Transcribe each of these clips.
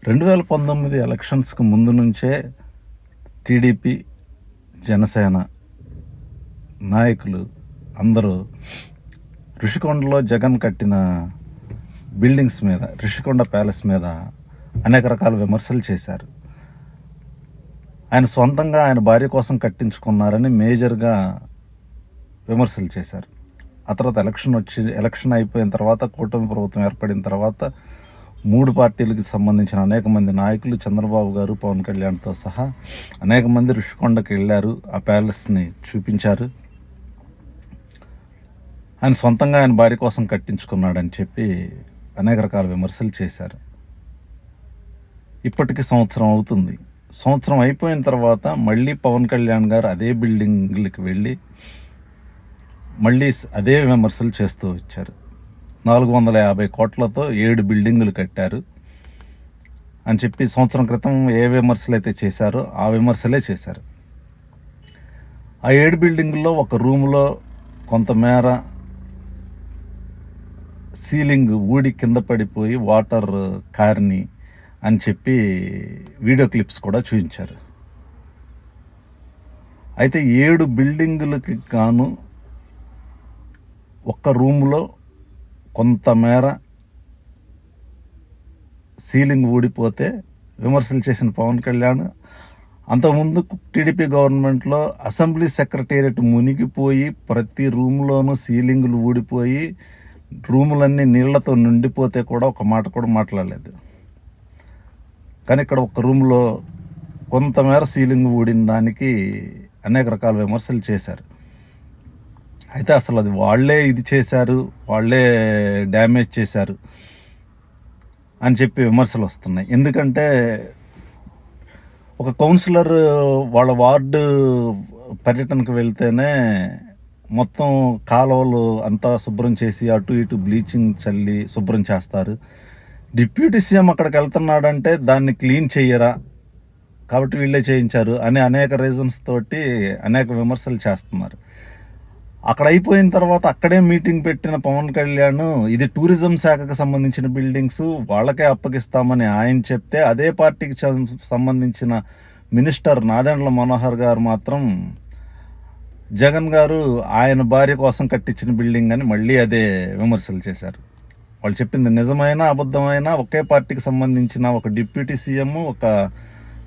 2019 ఎలక్షన్స్కి ముందు నుంచే టీడీపీ, జనసేన నాయకులు అందరూ ఋషికొండలో జగన్ కట్టిన బిల్డింగ్స్ మీద, ఋషికొండ ప్యాలెస్ మీద అనేక రకాల విమర్శలు చేశారు. ఆయన సొంతంగా ఆయన భార్య కోసం కట్టించుకున్నారని మేజర్గా విమర్శలు చేశారు. ఆ తర్వాత ఎలక్షన్ అయిపోయిన తర్వాత, కూటమి ప్రభుత్వం ఏర్పడిన తర్వాత 3 పార్టీలకు సంబంధించిన అనేక మంది నాయకులు, చంద్రబాబు గారు, పవన్ కళ్యాణ్తో సహా అనేక మంది ఋషికొండకి వెళ్ళారు, ఆ ప్యాలెస్ని చూపించారు. ఆయన సొంతంగా ఆయన భార్య కోసం కట్టించుకున్నాడని చెప్పి అనేక రకాల విమర్శలు చేశారు. ఇప్పటికి సంవత్సరం అవుతుంది. సంవత్సరం అయిపోయిన తర్వాత మళ్ళీ పవన్ కళ్యాణ్ గారు అదే బిల్డింగ్లకి వెళ్ళి మళ్ళీ అదే విమర్శలు చేస్తూ వచ్చారు. 450 కోట్లతో 7 బిల్డింగులు కట్టారు అని చెప్పి సంవత్సరం క్రితం ఏ విమర్శలు అయితే చేశారో ఆ విమర్శలే చేశారు. ఆ 7 బిల్డింగుల్లో ఒక రూములో కొంతమేర సీలింగ్ ఊడి కింద పడిపోయి వాటర్ కారిని అని చెప్పి వీడియో క్లిప్స్ కూడా చూపించారు. అయితే 7 బిల్డింగులకి గాను ఒక్క రూములో కొంతమేర సీలింగ్ ఊడిపోతే విమర్శలు చేసిన పవన్ కళ్యాణ్, అంతకుముందు టీడీపీ గవర్నమెంట్లో అసెంబ్లీ సెక్రటేరియట్ మునిగిపోయి ప్రతి రూమ్లోనూ సీలింగులు ఊడిపోయి రూములన్నీ నీళ్లతో నిండిపోతే కూడా ఒక మాట కూడా మాట్లాడలేదు. కానీ ఇక్కడ ఒక రూమ్లో కొంతమేర సీలింగ్ ఊడిన దానికి అనేక రకాల విమర్శలు చేశారు. అయితే అసలు అది వాళ్ళే ఇది చేశారు, వాళ్ళే డ్యామేజ్ చేశారు అని చెప్పి విమర్శలు వస్తున్నాయి. ఎందుకంటే ఒక కౌన్సిలర్ వాళ్ళ వార్డు పర్యటనకు వెళ్తేనే మొత్తం కాలువలు అంతా శుభ్రం చేసి అటు ఇటు బ్లీచింగ్ చల్లి శుభ్రం చేస్తారు. డిప్యూటీ సీఎం అక్కడికి వెళ్తున్నాడంటే దాన్ని క్లీన్ చెయ్యరా, కాబట్టి వీళ్ళే చేయించారు అని అనేక రీజన్స్ తోటి అనేక విమర్శలు చేస్తున్నారు. అక్కడ అయిపోయిన తర్వాత అక్కడే మీటింగ్ పెట్టిన పవన్ కళ్యాణ్ ఇది టూరిజం శాఖకు సంబంధించిన బిల్డింగ్స్ వాళ్ళకే అప్పగిస్తామని ఆయన చెప్తే, అదే పార్టీకి సంబంధించిన మినిస్టర్ నాదెండ్ల మనోహర్ గారు మాత్రం జగన్ గారు ఆయన భార్య కోసం కట్టించిన బిల్డింగ్ అని మళ్ళీ అదే విమర్శలు చేశారు. వాళ్ళు చెప్పింది నిజమైన అబద్ధమైన ఒకే పార్టీకి సంబంధించిన ఒక డిప్యూటీ సీఎం, ఒక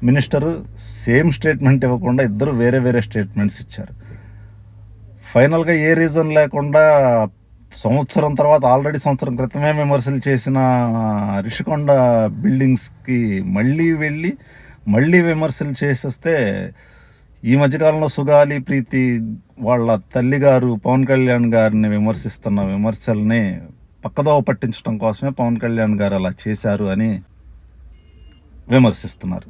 మినిస్టరు సేమ్ స్టేట్మెంట్ ఇవ్వకుండా ఇద్దరు వేరే వేరే స్టేట్మెంట్స్ ఇచ్చారు. ఫైనల్గా ఏ రీజన్ లేకుండా సంవత్సరం తర్వాత, ఆల్రెడీ సంవత్సరం క్రితమే విమర్శలు చేసిన ఋషికొండ బిల్డింగ్స్కి మళ్ళీ వెళ్ళి మళ్ళీ విమర్శలు చేసి వస్తే, ఈ మధ్యకాలంలో సుగాలి ప్రీతి వాళ్ళ తల్లిగారు పవన్ కళ్యాణ్ గారిని విమర్శిస్తున్న విమర్శల్ని పక్కదోవ పట్టించడం కోసమే పవన్ కళ్యాణ్ గారు అలా చేశారు అని విమర్శిస్తున్నారు.